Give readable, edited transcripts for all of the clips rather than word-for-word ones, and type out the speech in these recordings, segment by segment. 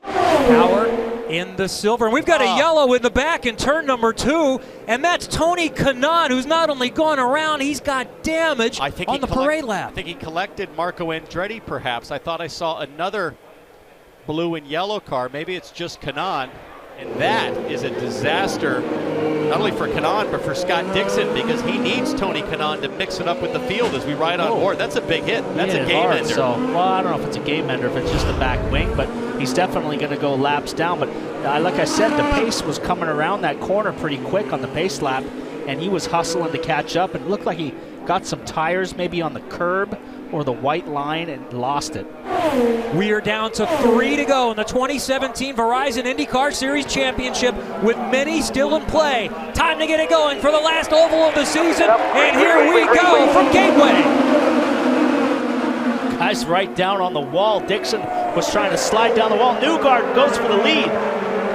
Power in the silver. And we've got a yellow in the back in turn number 2, and that's Tony Kanaan, who's not only gone around, he's got damage on the parade lap. I think he collected Marco Andretti, perhaps. I thought I saw another blue and yellow car. Maybe it's just Kanaan. And that is a disaster, not only for Kanaan, but for Scott Dixon, because he needs Tony Kanaan to mix it up with the field as we ride on board. That's a big hit. That's a game ender. So, well, I don't know if it's a game ender, if it's just the back wing, but he's definitely going to go laps down. But like I said, the pace was coming around that corner pretty quick on the pace lap, and he was hustling to catch up. And it looked like he got some tires maybe on the curb or the white line and lost it. We are down to 3 to go in the 2017 Verizon IndyCar Series Championship, with many still in play. Time to get it going for the last oval of the season, and here we go from Gateway. Guys right down on the wall. Dixon was trying to slide down the wall. Newgarden goes for the lead.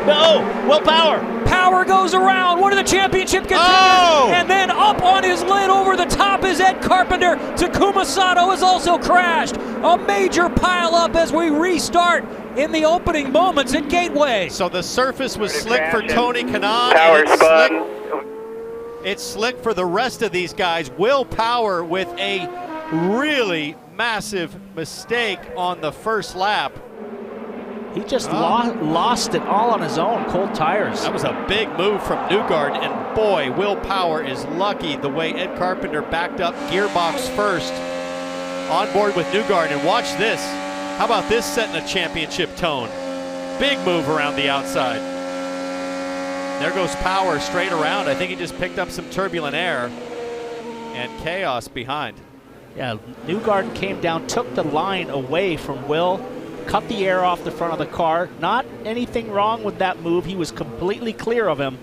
No, Will Power. Power goes around, one of the championship contenders, and then up on his lid over the top is Ed Carpenter. Takuma Sato has also crashed. A major pileup as we restart in the opening moments at Gateway. So the surface was slick for Tony Kanaan. It's slick for the rest of these guys. Will Power with a really massive mistake on the first lap. He just lost it all on his own, cold tires. That was a big move from Newgarden, and boy, Will Power is lucky the way Ed Carpenter backed up gearbox first on board with Newgarden. And watch this. How about this setting a championship tone? Big move around the outside. There goes Power straight around. I think he just picked up some turbulent air and chaos behind. Yeah, Newgarden came down, took the line away from Will, cut the air off the front of the car. Not anything wrong with that move. He was completely clear of him,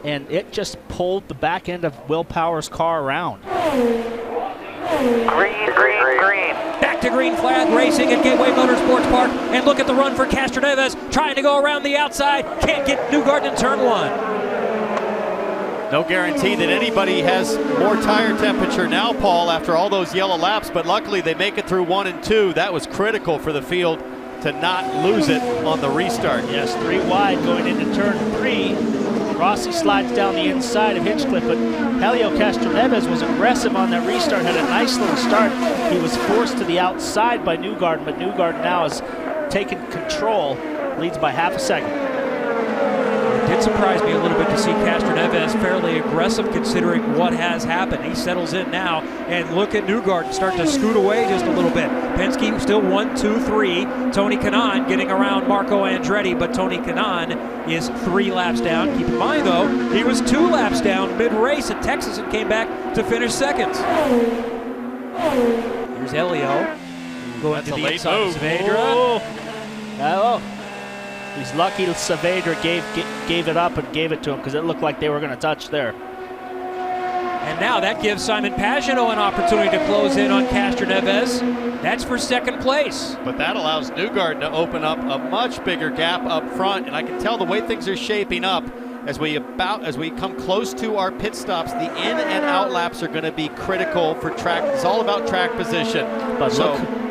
and it just pulled the back end of Will Power's car around. Green, green, green. Back to green flag racing at Gateway Motorsports Park, and look at the run for Castroneves, trying to go around the outside. Can't get Newgarden in turn 1. No guarantee that anybody has more tire temperature now, Paul, after all those yellow laps, but luckily they make it through 1 and 2. That was critical for the field to not lose it on the restart. Yes, 3 wide going into turn 3. Rossi slides down the inside of Hinchcliffe, but Helio Castroneves was aggressive on that restart, had a nice little start. He was forced to the outside by Newgarden, but Newgarden now has taken control, leads by half a second. It did surprise me a little bit to see Castroneves fairly aggressive considering what has happened. He settles in now, and look at Newgarden start to scoot away just a little bit. Penske still 1, 2, 3. Tony Kanaan getting around Marco Andretti, but Tony Kanaan is 3 laps down. Keep in mind, though, he was 2 laps down mid-race at Texas and came back to finish seconds. Here's Helio going to the inside of Saavedra. Oh. He's lucky Saavedra gave it up and gave it to him, because it looked like they were going to touch there. And now that gives Simon Pagenaud an opportunity to close in on Castroneves. That's for second place. But that allows Newgarden to open up a much bigger gap up front, and I can tell the way things are shaping up as we come close to our pit stops, the in and out laps are going to be critical for track. It's all about track position. But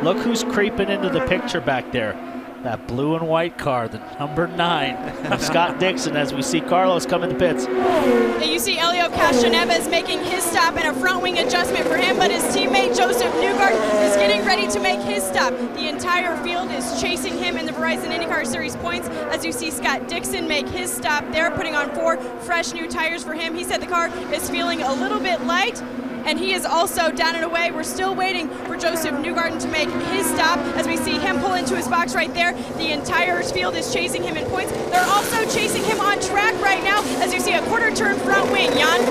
look who's creeping into the picture back there. That blue and white car, the number 9 of Scott Dixon, as we see Carlos come in the pits. And you see Helio Castroneves making his stop, and a front wing adjustment for him, but his teammate Joseph Newgarden is getting ready to make his stop. The entire field is chasing him in the Verizon IndyCar Series points, as you see Scott Dixon make his stop there, putting on 4 fresh new tires for him. He said the car is feeling a little bit light, and he is also down and away. We're still waiting for Joseph Newgarden to make his stop, as we see him pull into his box right there. The entire field is chasing him in points. They're also chasing him on track right now, as you see a quarter turn front wing. Jan?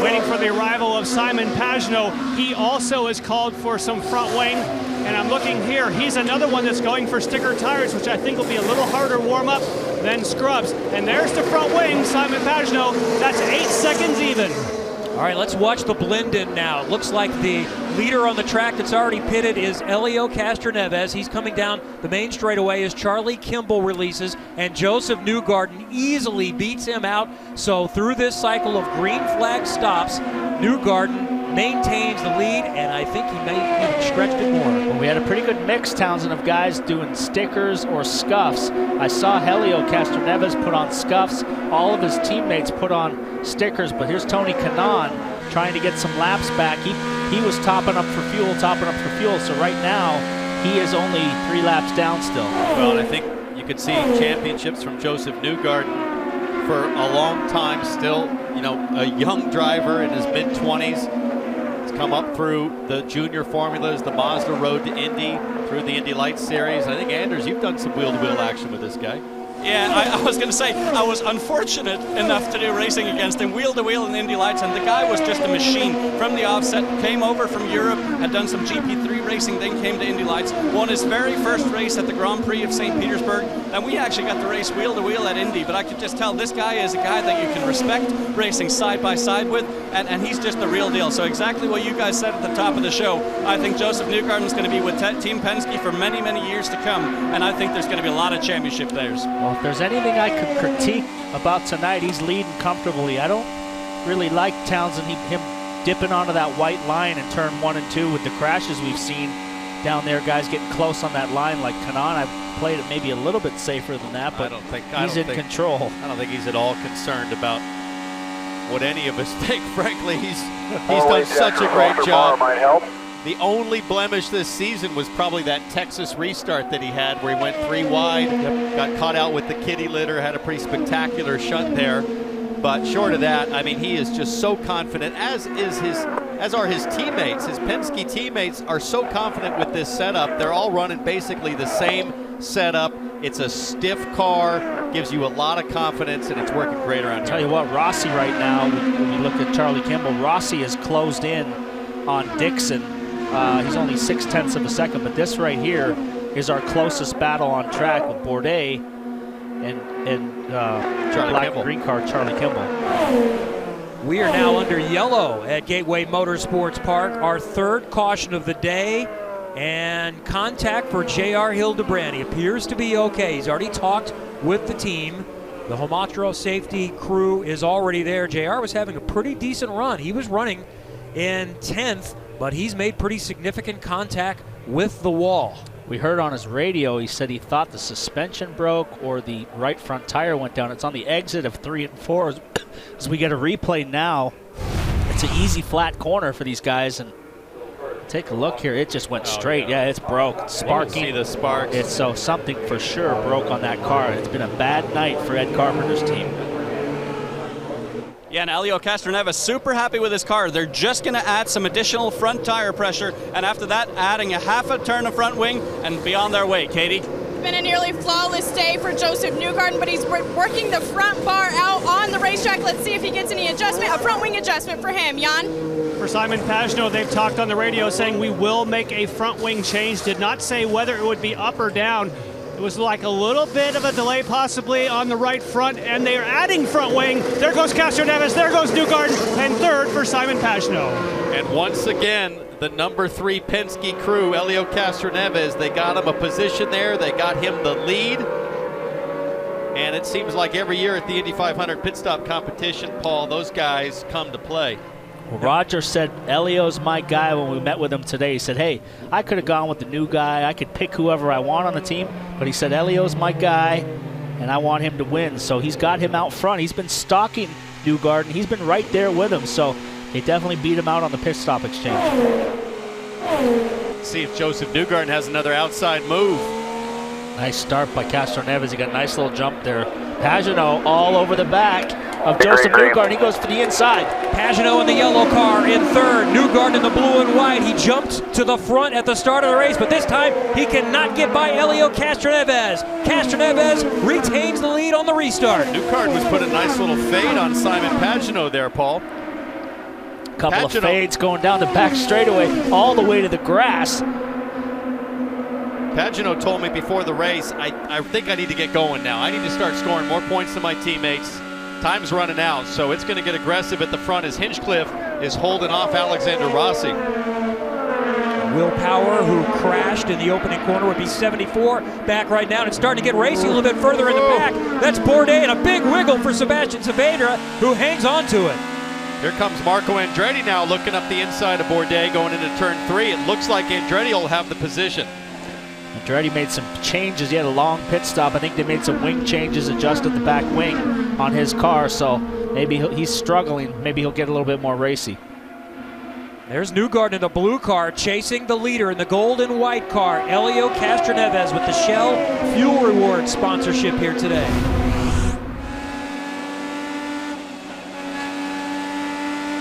Waiting for the arrival of Simon Pagenaud. He also is called for some front wing. And I'm looking here, he's another one that's going for sticker tires, which I think will be a little harder warm up than scrubs. And there's the front wing, Simon Pagenaud. That's 8 seconds even. All right, let's watch the blend-in now. It looks like the leader on the track that's already pitted is Helio Castroneves. He's coming down the main straightaway as Charlie Kimball releases, and Joseph Newgarden easily beats him out. So through this cycle of green flag stops, Newgarden maintains the lead, and I think he may even stretched it more. Well, we had a pretty good mix, Townsend, of guys doing stickers or scuffs. I saw Helio Castroneves put on scuffs. All of his teammates put on stickers, but here's Tony Kanaan trying to get some laps back. He was topping up for fuel. So right now, he is only 3 laps down still. Well, and I think you could see championships from Joseph Newgarden for a long time still. You know, a young driver in his mid-20s. He's come up through the junior formulas, the Mazda Road to Indy, through the Indy Lights Series. I think, Anders, you've done some wheel-to-wheel action with this guy. Yeah, I was going to say, I was unfortunate enough to do racing against him, wheel-to-wheel in Indy Lights, and the guy was just a machine from the offset. Came over from Europe, had done some GP3 racing, then came to Indy Lights, won his very first race at the Grand Prix of St. Petersburg, and we actually got to race wheel-to-wheel at Indy, but I could just tell this guy is a guy that you can respect racing side by side with, and he's just the real deal. So exactly what you guys said at the top of the show, I think Joseph Newgarden is going to be with Team Penske for many, many years to come, and I think there's going to be a lot of championship players. Well, if there's anything I could critique about tonight, he's leading comfortably. I don't really like Townsend, him dipping onto that white line in turn 1 and 2 with the crashes we've seen down there. Guys getting close on that line like Kanaan. I've played it maybe a little bit safer than that, but he's in control. I don't think he's at all concerned about what any of us think. Frankly, he's done such a great job. The only blemish this season was probably that Texas restart that he had where he went 3 wide, got caught out with the kitty litter, had a pretty spectacular shunt there. But short of that, I mean, he is just so confident, as are his teammates. His Penske teammates are so confident with this setup. They're all running basically the same setup. It's a stiff car, gives you a lot of confidence, and it's working great around here. Tell you what, Rossi right now, when we look at Charlie Kimball, Rossi is closed in on Dixon. He's only 0.6 of a second, but this right here is our closest battle on track with Bourdais and black and green car Charlie Kimball. We are now under yellow at Gateway Motorsports Park. Our 3rd caution of the day, and contact for J.R. Hildebrand. He appears to be okay. He's already talked with the team. The Homatro safety crew is already there. J.R. was having a pretty decent run. He was running in 10th, but he's made pretty significant contact with the wall. We heard on his radio, he said he thought the suspension broke or the right front tire went down. It's on the exit of 3 and 4. As we get a replay now, it's an easy flat corner for these guys, and take a look here. It just went straight. Yeah, it's broke. It's sparking. You can see the sparks. It's so something for sure broke on that car. It's been a bad night for Ed Carpenter's team. Yeah, and Helio Castroneves super happy with his car. They're just going to add some additional front tire pressure, and after that, adding a half a turn of front wing and be on their way. Katie? It's been a nearly flawless day for Joseph Newgarden, but he's working the front bar out on the racetrack. Let's see if he gets any adjustment, a front wing adjustment for him. Jan? For Simon Pagenaud, they've talked on the radio saying we will make a front wing change. Did not say whether it would be up or down. It was like a little bit of a delay possibly on the right front, and they are adding front wing. There goes Castroneves, there goes Newgarden, and 3rd for Simon Pagenaud. And once again, the number 3 Penske crew, Helio Castroneves, they got him a position there, they got him the lead. And it seems like every year at the Indy 500 pit stop competition, Paul, those guys come to play. Well, Roger said, Elio's my guy when we met with him today. He said, hey, I could have gone with the new guy. I could pick whoever I want on the team. But he said, Elio's my guy, and I want him to win. So he's got him out front. He's been stalking Newgarden. He's been right there with him. So they definitely beat him out on the pit stop exchange. Let's see if Joseph Newgarden has another outside move. Nice start by Castroneves. He got a nice little jump there. Pagenaud all over the back of Joseph Newgarden. He goes for the inside. Pagenaud in the yellow car in 3rd. Newgarden in the blue and white. He jumped to the front at the start of the race, but this time he cannot get by Helio Castroneves. Castroneves retains the lead on the restart. Newgarden was putting a nice little fade on Simon Pagenaud there, Paul. Couple of fades going down the back straightaway all the way to the grass. Pagenaud told me before the race, I think I need to get going now. I need to start scoring more points than my teammates. Time's running out, so it's going to get aggressive at the front as Hinchcliffe is holding off Alexander Rossi. Will Power, who crashed in the opening corner, would be 74. Back right now, and it's starting to get racy a little bit further in the back. That's Bourdais, and a big wiggle for Sebastian Saavedra, who hangs on to it. Here comes Marco Andretti now looking up the inside of Bourdais going into turn 3. It looks like Andretti will have the position. Andretti made some changes. He had a long pit stop. I think they made some wing changes, adjusted the back wing on his car, so maybe he's struggling. Maybe he'll get a little bit more racy. There's Newgarden in a blue car chasing the leader in the gold and white car. Helio Castroneves with the Shell Fuel Rewards sponsorship here today.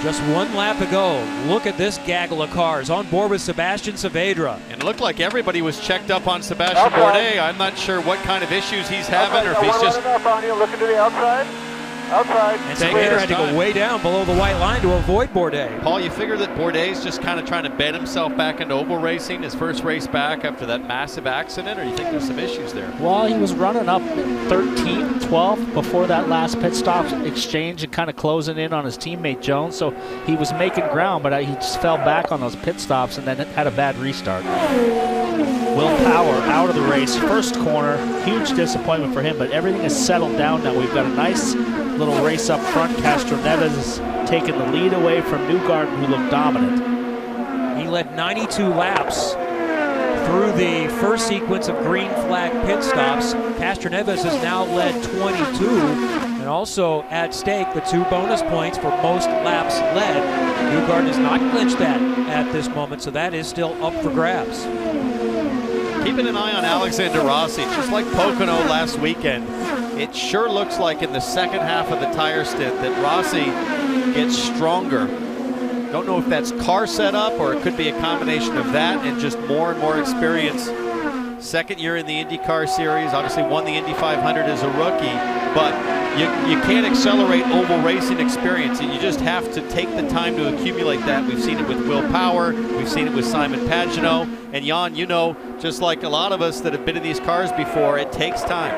Just one lap ago. Look at this gaggle of cars on board with Sebastian Saavedra. And it looked like everybody was checked up on Sebastian Bourdais. I'm not sure what kind of issues he's having, or if he's just... Looking to the outside. Outside. And Saavedra had to go way down below the white line to avoid Bourdais. Paul, you figure that Bourdais just kind of trying to bed himself back into oval racing, his first race back after that massive accident, or you think there's some issues there? Well, he was running up 13th, 12th before that last pit stop exchange and kind of closing in on his teammate Jones, so he was making ground, but he just fell back on those pit stops and then had a bad restart. Will Power out of the race, first corner, huge disappointment for him, but everything is settled down now. We've got a nice little race up front. Castroneves is taking the lead away from Newgarden, who looked dominant. He led 92 laps through the first sequence of green flag pit stops. Castroneves has now led 22, and also at stake the 2 bonus points for most laps led. Newgarden has not clinched that at this moment, so that is still up for grabs. Keeping an eye on Alexander Rossi, just like Pocono last weekend. It sure looks like in the second half of the tire stint that Rossi gets stronger. Don't know if that's car setup or it could be a combination of that and just more and more experience. Second year in the IndyCar series, obviously won the Indy 500 as a rookie, but you can't accelerate oval racing experience. You just have to take the time to accumulate that. We've seen it with Will Power, we've seen it with Simon Pagenaud, and Jan, you know, just like a lot of us that have been in these cars before, it takes time.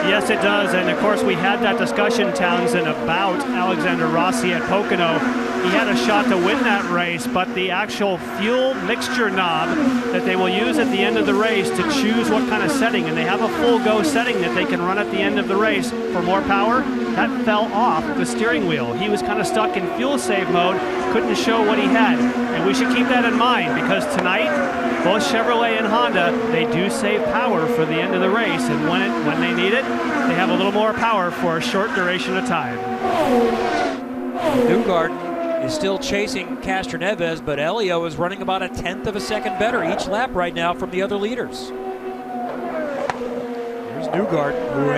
Yes, it does, and of course we had that discussion, Townsend, about Alexander Rossi at Pocono. He had a shot to win that race, but the actual fuel mixture knob that they will use at the end of the race to choose what kind of setting, and they have a full go setting that they can run at the end of the race for more power, that fell off the steering wheel. He was kind of stuck in fuel save mode, couldn't show what he had, and we should keep that in mind because tonight, both Chevrolet and Honda, they do save power for the end of the race, and when they need it, they have a little more power for a short duration of time. Newgarden is still chasing Castroneves, but Helio is running about a 1/10 of a second better each lap right now from the other leaders. There's Newgarden, who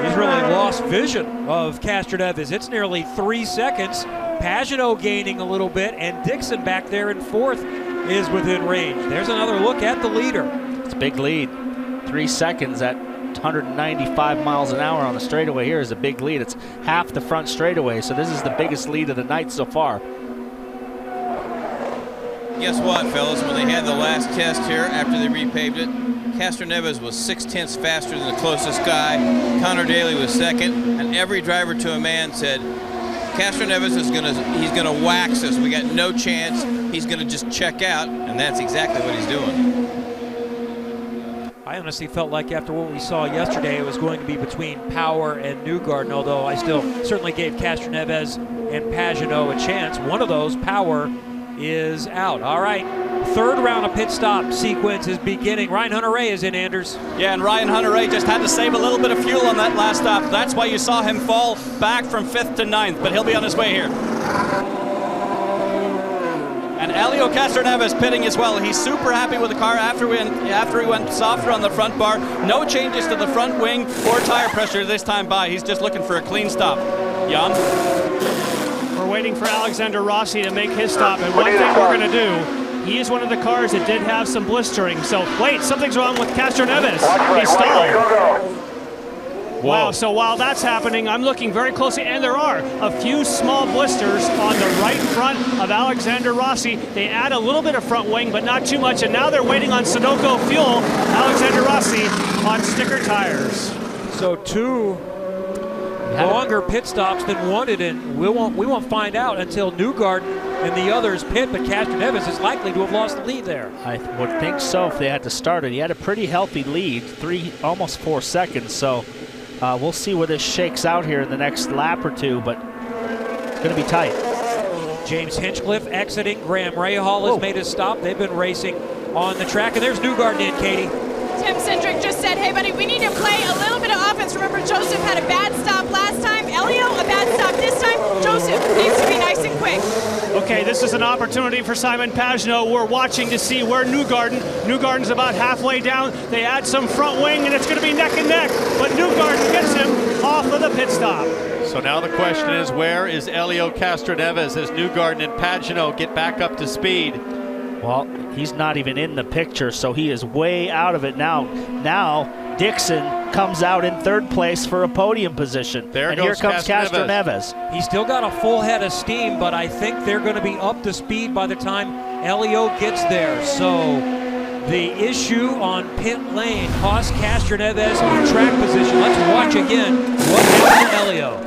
he's really lost vision of Castroneves. It's nearly 3 seconds. Pagenaud gaining a little bit, and Dixon back there in 4th is within range. There's another look at the leader. It's a big lead. 3 seconds at 195 miles an hour on the straightaway here is a big lead. It's half the front straightaway, so this is the biggest lead of the night so far. Guess what, fellas? When they had the last test here after they repaved it, Castroneves was 6/10 faster than the closest guy. Connor Daly was second, and every driver to a man said, Castroneves is he's gonna wax us. We got no chance. He's gonna just check out, and that's exactly what he's doing. I honestly felt like after what we saw yesterday, it was going to be between Power and Newgarden, although I still certainly gave Castroneves and Pagenaud a chance. One of those, Power, is out. All right, 3rd round of pit stop sequence is beginning. Ryan Hunter-Reay is in, Anders. Yeah, and Ryan Hunter-Reay just had to save a little bit of fuel on that last stop. That's why you saw him fall back from 5th to 9th, but he'll be on his way here. And Helio Castroneves pitting as well. He's super happy with the car after he went softer on the front bar. No changes to the front wing or tire pressure this time by. He's just looking for a clean stop. Jan? We're waiting for Alexander Rossi to make his stop, and one thing we're going to do, he is one of the cars that did have some blistering. So, wait, something's wrong with Castroneves. He stalled. Wow, so while that's happening, I'm looking very closely, and there are a few small blisters on the right front of Alexander Rossi. They add a little bit of front wing, but not too much, and now they're waiting on Sunoco fuel. Alexander Rossi on sticker tires. So 2 longer pit stops than wanted, and we won't find out until Newgarden and the others pit, but Castroneves is likely to have lost the lead there. I would think so if they had to start it. He had a pretty healthy lead, almost 4 seconds, so we'll see where this shakes out here in the next lap or two, but It's going to be tight. James Hinchcliffe exiting. Graham Rahal has made his stop. They've been racing on the track, and there's Newgarden in, Katie. Tim Cindric just said, hey, buddy, we need to play a little bit of offense. Remember, Joseph had a bad stop last time. Elio, a bad stop this time. Joseph needs to be nice and quick. Okay, this is an opportunity for Simon Pagenaud. We're watching to see where Newgarden's about halfway down. They add some front wing, and it's going to be neck and neck. But Newgarden gets him off of the pit stop. So now the question is, where is Helio Castroneves as Newgarden and Pagenaud get back up to speed? Well, he's not even in the picture, so he is way out of it now. Now, Dixon comes out in third place for a podium position. And here comes Castroneves. He's still got a full head of steam, but I think they're going to be up to speed by the time Helio gets there. So the issue on pit lane cost Castroneves track position. Let's watch again what happened to Helio.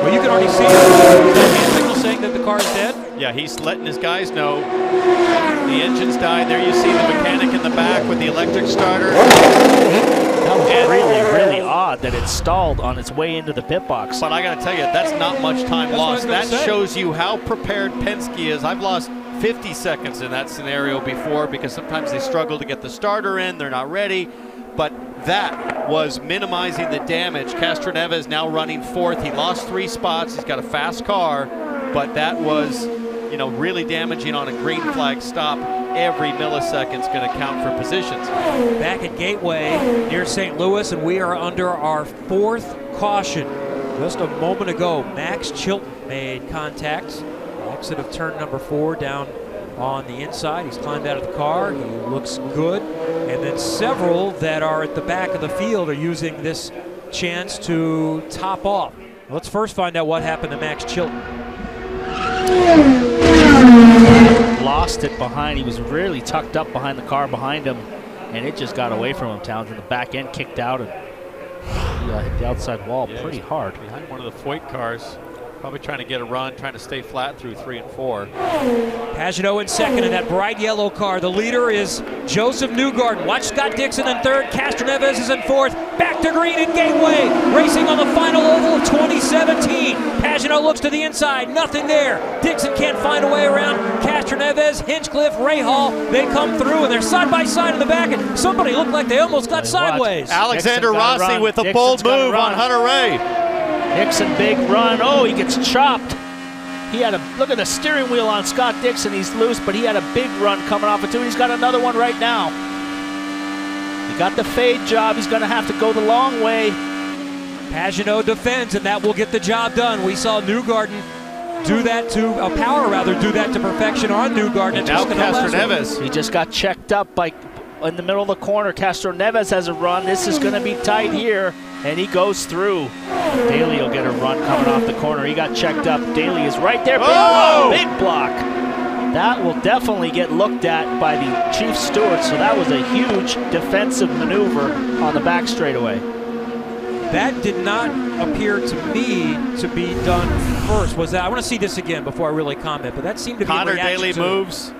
Well, you can already see the hand signal saying that the car is dead. Yeah, he's letting his guys know the engine's died. There you see the mechanic in the back with the electric starter. That was really odd that it stalled on its way into the pit box. But I got to tell you, that's not much time lost. That say. shows you how prepared Penske is. I've lost 50 seconds in that scenario before because sometimes they struggle to get the starter in. They're not ready. But that was minimizing the damage. Castroneves now running fourth. He lost 3 spots. He's got a fast car, but that was, you know, really damaging on a green flag stop. Every millisecond's going to count for positions. Back at Gateway near St. Louis, and we are under our 4th caution. Just a moment ago, Max Chilton made contact. Exit of turn number 4 down on the inside. He's climbed out of the car. He looks good. And then several that are at the back of the field are using this chance to top off. Let's first find out what happened to Max Chilton. Lost it behind. He was really tucked up behind the car behind him, and it just got away from him. Townsend, the back end kicked out and hit the outside wall pretty hard. Behind one of the Foyt cars. Probably trying to get a run, trying to stay flat through 3 and 4. Pagenaud in second in that bright yellow car. The leader is Joseph Newgarden. Watch Scott Dixon in third. Castroneves is in fourth. Back to green in Gateway. Racing on the final oval of 2017. Pagenaud looks to the inside. Nothing there. Dixon can't find a way around. Castroneves, Hinchcliffe, Rahal. They come through and they're side by side in the back. And somebody looked like they almost got sideways. Alexander Rossi with a bold move on Hunter Ray. Dixon, big run. Oh, he gets chopped. He had a look at the steering wheel on Scott Dixon. He's loose, but he had a big run coming off it too. He's got another one right now. He got the fade job. He's going to have to go the long way. Pagenaud defends, and that will get the job done. We saw Newgarden do that to do that to perfection on Newgarden. And now Castroneves. He just got checked up by in the middle of the corner. Castroneves has a run. This is going to be tight here, and he goes through. Daly will get a run coming off the corner. He got checked up. Daly is right there. Big block. That will definitely get looked at by the chief steward, so that was a huge defensive maneuver on the back straightaway. That did not appear to me to be done first. Was that? I want to see this again before I really comment, but that seemed to be Connor a reaction Daly to moves.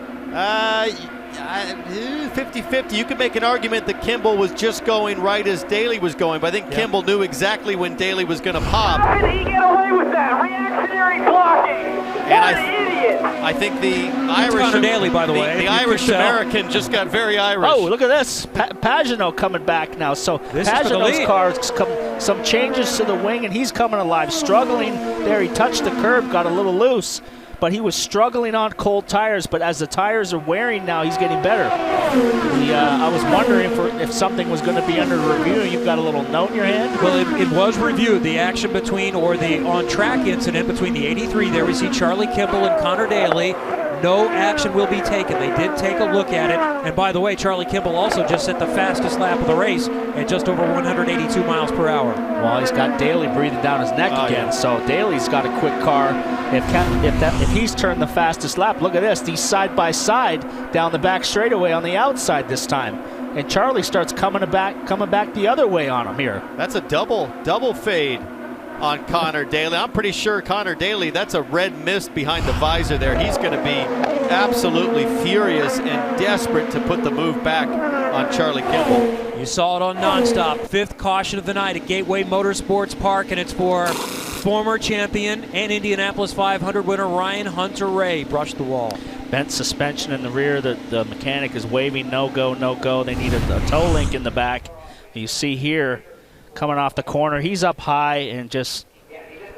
50-50. You could make an argument that Kimball was just going right as Daly was going, but I think Kimball knew exactly when Daly was going to pop. How did he get away with that? Reactionary blocking. What an idiot. I think the Irish, Connor Daly, by the way, the Irish American just got very Irish. Oh, look at this. Pagenaud coming back now. So Pagenaud's car's come some changes to the wing, and he's coming alive. Struggling there. He touched the curb, got a little loose, but he was struggling on cold tires. But as the tires are wearing now, he's getting better. I was wondering if something was going to be under review. You've got a little note in your hand? Well, it was reviewed. The action between, or the on-track incident between the 83, there we see Charlie Kimball and Connor Daly. No action will be taken. They did take a look at it. And by the way, Charlie Kimball also just set the fastest lap of the race at just over 182 miles per hour. Well, he's got Daly breathing down his neck again. Yeah. So Daly's got a quick car. If he's turned the fastest lap, look at this. He's side by side down the back straightaway on the outside this time. And Charlie starts coming back the other way on him here. That's a double fade on Connor Daly. I'm pretty sure Connor Daly, that's a red mist behind the visor there. He's going to be absolutely furious and desperate to put the move back on Charlie Kimball. You saw it on Nonstop. 5th caution of the night at Gateway Motorsports Park, and it's for Former champion and Indianapolis 500 winner Ryan Hunter-Reay brushed the wall. Bent suspension in the rear. The mechanic is waving no go, no go. They need a toe link in the back. You see here, coming off the corner, he's up high and just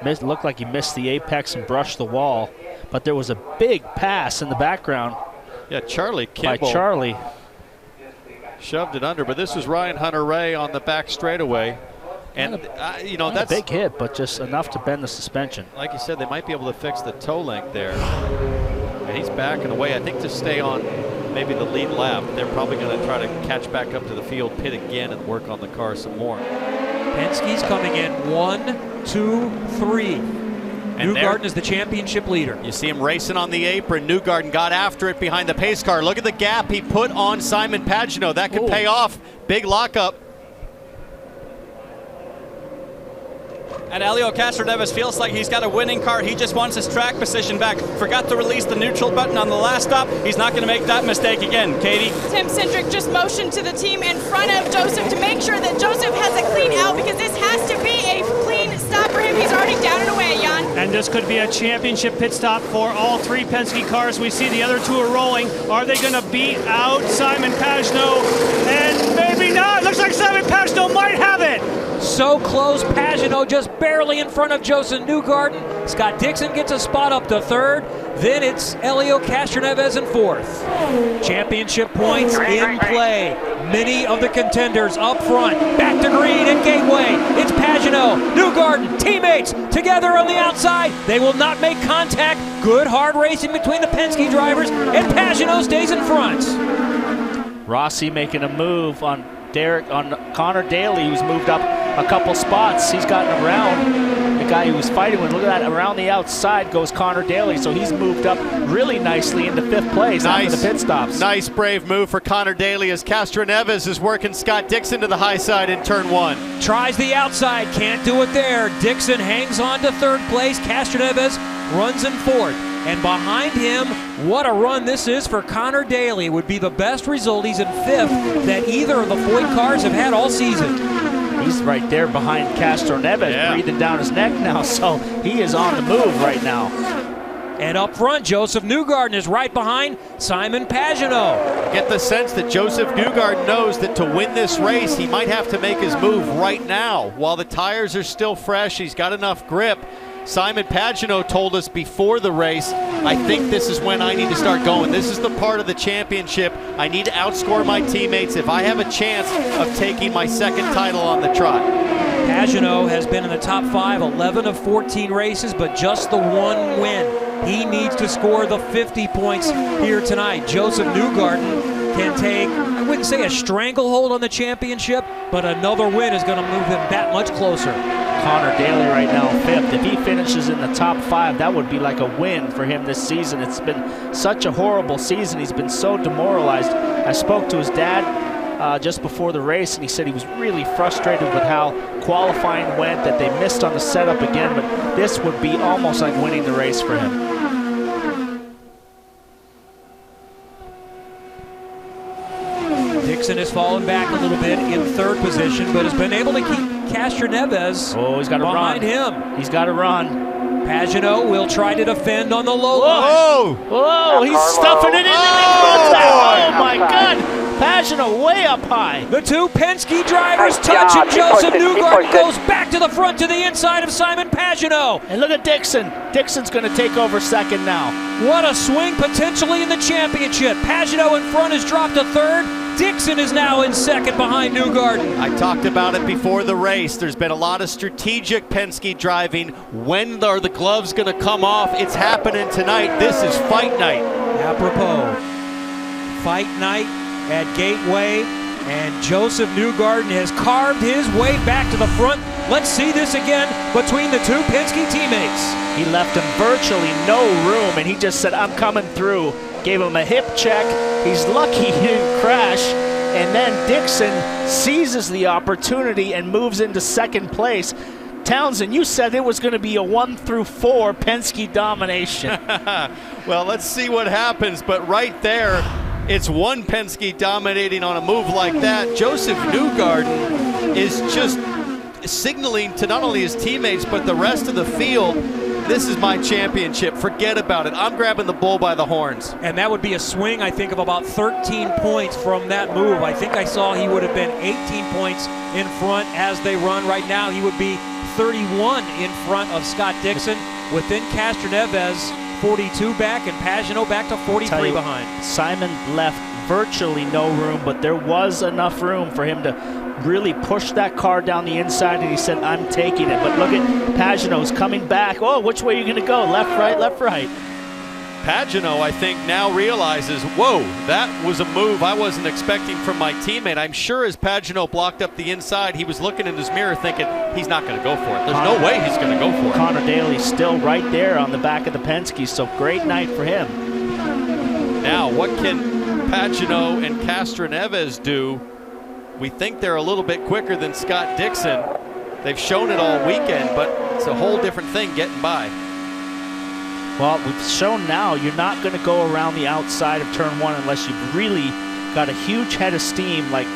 looked like he missed the apex and brushed the wall. But there was a big pass in the background. Yeah, Charlie Kimball. By Charlie. Shoved it under, but this was Ryan Hunter-Reay on the back straightaway. And, you know, that's a big hit, but just enough to bend the suspension. Like you said, they might be able to fix the toe link there. And he's backing away, I think, to stay on maybe the lead lap. They're probably going to try to catch back up to the field, pit again, and work on the car some more. Penske's coming in 1, 2, 3. And Newgarden is the championship leader. You see him racing on the apron. Newgarden got after it behind the pace car. Look at the gap he put on Simon Pagenaud. That could pay off. Big lockup. And Helio Castroneves feels like he's got a winning car. He just wants his track position back. Forgot to release the neutral button on the last stop. He's not going to make that mistake again. Katie? Tim Cindric just motioned to the team in front of Joseph to make sure that Joseph has a clean out, because this has to be a clean stop for him. He's already down and away, Jan. And this could be a championship pit stop for all three Penske cars. We see the other two are rolling. Are they going to beat out Simon Pagenaud? And maybe not. Looks like Simon Pagenaud might have it. So close. Pagenaud just barely in front of Joseph Newgarden. Scott Dixon gets a spot up to third. Then it's Helio Castroneves in fourth. Championship points in play. Many of the contenders up front. Back to green and Gateway. It's Pagenaud, Newgarden, teammates together on the outside. They will not make contact. Good hard racing between the Penske drivers, and Pagenaud stays in front. Rossi making a move on Connor Daly, who's moved up a couple spots. He's gotten around the guy he was fighting with. Look at that, around the outside goes Connor Daly, so he's moved up really nicely into fifth place after the pit stops. Nice brave move for Connor Daly as Castroneves is working Scott Dixon to the high side in turn 1. Tries the outside, can't do it there. Dixon hangs on to third place. Castroneves runs in fourth. And behind him, what a run this is for Connor Daly. It would be the best result. He's in fifth that either of the Foyt cars have had all season. He's right there behind Castroneves, breathing down his neck now, so he is on the move right now. And up front, Joseph Newgarden is right behind Simon Pagenaud. Get the sense that Joseph Newgarden knows that to win this race, he might have to make his move right now. While the tires are still fresh, he's got enough grip. Simon Pagenaud told us before the race, I think this is when I need to start going. This is the part of the championship. I need to outscore my teammates if I have a chance of taking my second title on the trot. Pagenaud has been in the top 5, 11 of 14 races, but just the one win. He needs to score the 50 points here tonight. Joseph Newgarden can take, I wouldn't say a stranglehold on the championship, but another win is going to move him that much closer. Connor Daly right now fifth. If he finishes in the top 5, that would be like a win for him this season. It's been such a horrible season. He's been so demoralized. I spoke to his dad just before the race, and he said he was really frustrated with how qualifying went, that they missed on the setup again, but this would be almost like winning the race for him. Dixon has fallen back a little bit in third position, but has been able to keep Castroneves behind him. He's got to run. Pagenaud will try to defend on the low line. Whoa, he's stuffing it in. Oh my God. Pagenaud way up high. The two Penske drivers touch, and Joseph Newgarden goes back to the front to the inside of Simon Pagenaud. And look at Dixon. Dixon's going to take over second now. What a swing potentially in the championship. Pagenaud in front has dropped to third. Dixon is now in second behind Newgarden. I talked about it before the race. There's been a lot of strategic Penske driving. When are the gloves going to come off? It's happening tonight. This is fight night. Apropos, fight night at Gateway, and Joseph Newgarden has carved his way back to the front. Let's see this again between the two Penske teammates. He left him virtually no room, and he just said, I'm coming through. Gave him a hip check. He's lucky he didn't crash. And then Dixon seizes the opportunity and moves into second place. Townsend, you said it was going to be a 1 through 4 Penske domination. Well, let's see what happens. But right there, it's one Penske dominating on a move like that. Joseph Newgarden is just signaling to not only his teammates but the rest of the field, this is my championship. Forget about it. I'm grabbing the bull by the horns. And that would be a swing, I think, of about 13 points from that move. I think I saw he would have been 18 points in front as they run. Right now, he would be 31 in front of Scott Dixon. Within Castroneves, 42 back, and Pagenaud back to 43 behind. Simon left virtually no room, but there was enough room for him to really push that car down the inside, and he said, I'm taking it. But look at Pagenaud's coming back. Oh, which way are you going to go? Left, right, left, right. Pagenaud, I think, now realizes, whoa, that was a move I wasn't expecting from my teammate. I'm sure as Pagenaud blocked up the inside, he was looking in his mirror thinking, he's not going to go for it. There's no way he's going to go for it. Connor Daly's still right there on the back of the Penske, so great night for him. Now, what can Pagenaud and Castroneves do? We think they're a little bit quicker than Scott Dixon. They've shown it all weekend, but it's a whole different thing getting by. Well, we've shown now you're not going to go around the outside of turn one unless you've really got a huge head of steam like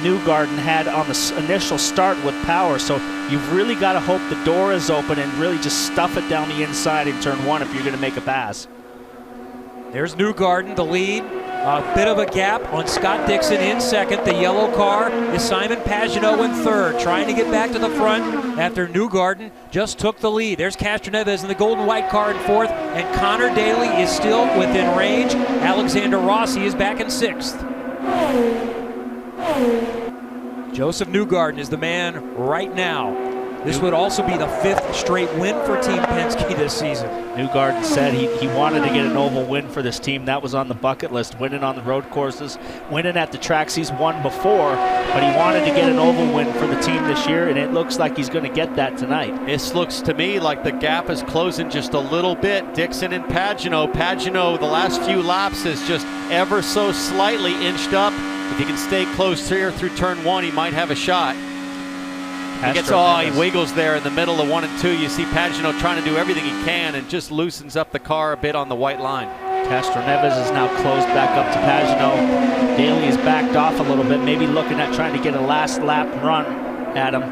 Newgarden had on the initial start with power. So you've really got to hope the door is open and really just stuff it down the inside in turn one if you're going to make a pass. There's Newgarden, the lead. A bit of a gap on Scott Dixon in second. The yellow car is Simon Pagenaud in third, trying to get back to the front after Newgarden just took the lead. There's Castroneves in the golden white car in fourth, and Connor Daly is still within range. Alexander Rossi is back in sixth. Joseph Newgarden is the man right now. This would also be the fifth straight win for Team Penske this season. Newgarden said he wanted to get an oval win for this team. That was on the bucket list, winning on the road courses, winning at the tracks he's won before, but he wanted to get an oval win for the team this year, and it looks like he's going to get that tonight. This looks to me like the gap is closing just a little bit. Dixon and Pagenaud. Pagenaud, the last few laps, has just ever so slightly inched up. If he can stay close here through turn one, he might have a shot. He wiggles there in the middle of 1 and 2. You see Pagenaud trying to do everything he can and just loosens up the car a bit on the white line. Castroneves is now closed back up to Pagenaud. Daly is backed off a little bit, maybe looking at trying to get a last lap run at him.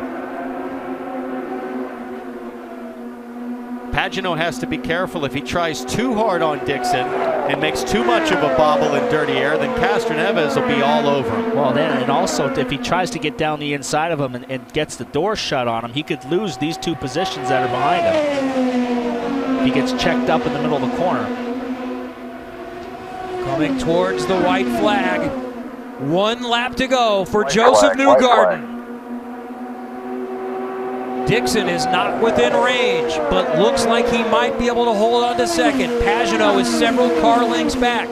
Pagenaud has to be careful. If he tries too hard on Dixon and makes too much of a bobble in dirty air, then Castroneves will be all over him. Well, then, and also if he tries to get down the inside of him and gets the door shut on him, he could lose these two positions that are behind him. If he gets checked up in the middle of the corner. Coming towards the white flag. 1 lap to go for Joseph Newgarden. Dixon is not within range, but looks like he might be able to hold on to second. Pagenaud is several car lengths back.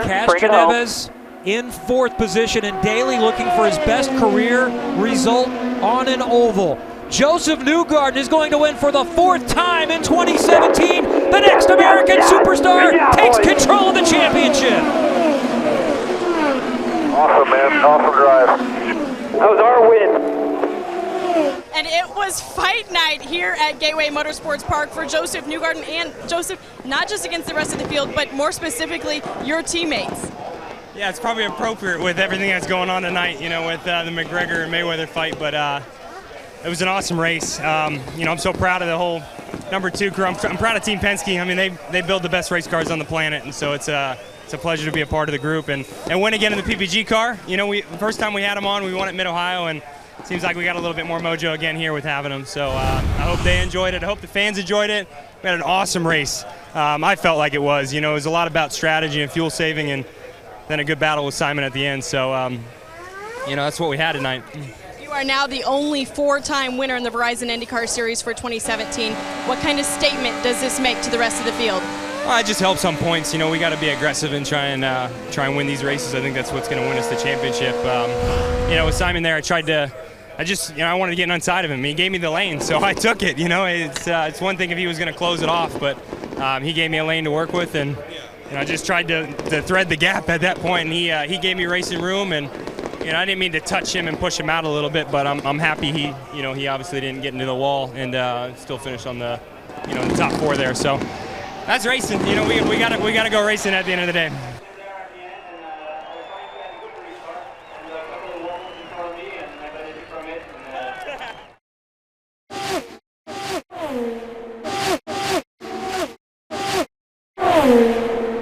Castroneves in fourth position, and Daly looking for his best career result on an oval. Joseph Newgarden is going to win for the 4th time in 2017. The next American superstar takes control of the championship. Awesome, man. Awesome drive. That was our win. And it was fight night here at Gateway Motorsports Park for Joseph Newgarden, and Joseph, not just against the rest of the field, but more specifically, your teammates. Yeah, it's probably appropriate with everything that's going on tonight, you know, with the McGregor and Mayweather fight, but it was an awesome race. You know, I'm so proud of the whole number 2 crew. I'm proud of Team Penske. I mean, they build the best race cars on the planet, and so it's a pleasure to be a part of the group and win again in the PPG car. You know, the first time we had them on, we won at Mid-Ohio, and seems like we got a little bit more mojo again here with having them. So I hope they enjoyed it. I hope the fans enjoyed it. We had an awesome race. I felt like it was. You know, it was a lot about strategy and fuel saving, and then a good battle with Simon at the end. So, you know, that's what we had tonight. You are now the only 4-time winner in the Verizon IndyCar Series for 2017. What kind of statement does this make to the rest of the field? Well, it just helps on points. You know, we got to be aggressive and try and win these races. I think that's what's going to win us the championship. You know, with Simon there, I wanted to get inside of him. He gave me the lane, so I took it. You know, it's one thing if he was going to close it off, but he gave me a lane to work with, and you know, I just tried to thread the gap at that point, and he gave me racing room, and you know, I didn't mean to touch him and push him out a little bit, but I'm happy he obviously didn't get into the wall and still finished on the the top 4 there. So that's racing. You know, we got to go racing at the end of the day.